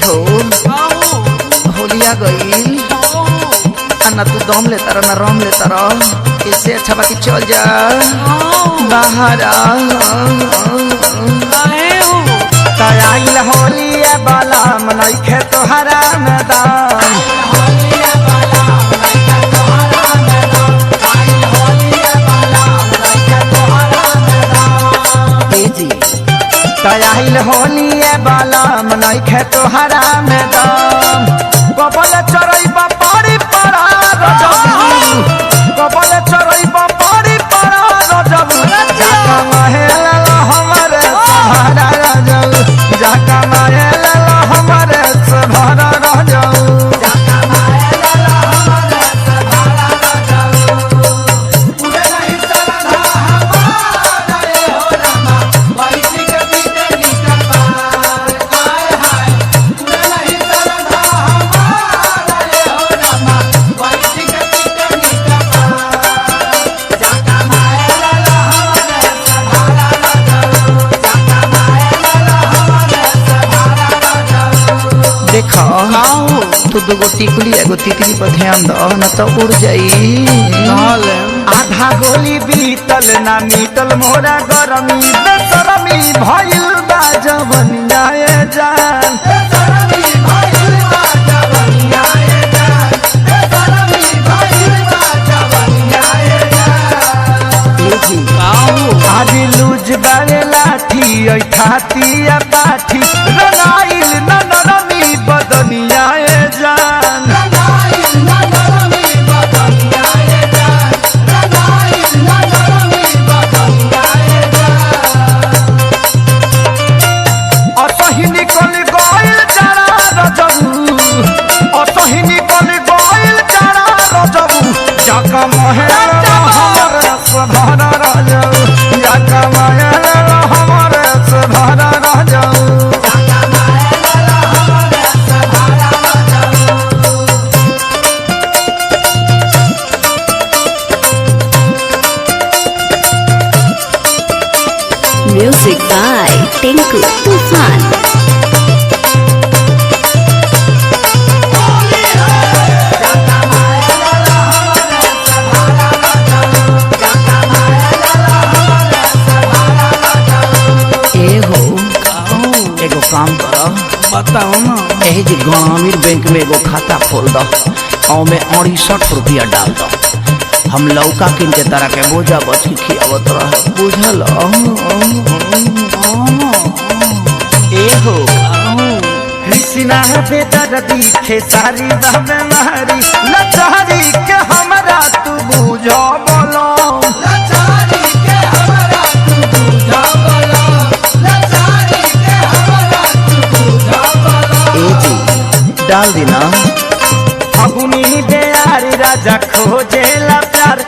हो होलिया गईल ना तू दम लेता रह ना रम लेता रह इससे अच्छा बाकी चल जा बाहर आइल होलिया बाला मनैखे तोहरा मैदान आइल होलिया बाला मनैखे तोहरा मैदान कबल चरैबा पारी पड़ा रजब कबल चरैबा पारी पड़ा रजब जाका महल हमरे सहारा रजब जाका महल हमरे सहारा रजब जाका महल हमरे सहारा रजब पूरे नहीं सरधा हमारा रे हो रामा बैठ के बीते निकल पार आए हाय पूरे नहीं सरधा हमारा रे हो रामा बैठ के बीते निकल पार जाका महल हमरे सहारा रजब जाका महल हमरे सहारा रजब देखो तू दुगो टिकुली एगो तितली पर ध्यान दो न तो उड़ जाई आधा गोली बीतल ना मीतल मोरा गरमी बेसरमी भइल बा जवनिया ए जान बेसरमी भइल बा जवनिया ए जान बेसरमी भइल बा जवनिया ए जान आज लूज बारे लाठी ऐ खाती आ पाठी रनाइल न नरमी बदनिया ए जान रनाइल न नरमी बदनिया ए जान रनाइल न नरमी बदनिया ए जान असही निकल गइल जरा रजबू असही निकल गइल जरा रजबू जाका महल हमरे सहारा रजबू जाका महल हमरे सहारा रजबू जाका महल हमरे सहारा रजबू Music by Tinku Tufan. ए हो एगो काम करो बताओ ना यही जी ग्रामीण बैंक में एगो खाता खोल दो और में 68 रुपया डाल दो हम लौका किन के तरह के बोझा बच के खियावत रह बुझल ए हो कृष्णा बेदर दिखे सारी बहमे महरी लचारी के हमरा तू बुझो बोलो लचारी के हमरा तू बुझो बोलो लचारी के हमरा तू बुझो बोलो ए जी डाल देना फगुनी बेयारी राजा खोजेला प्यार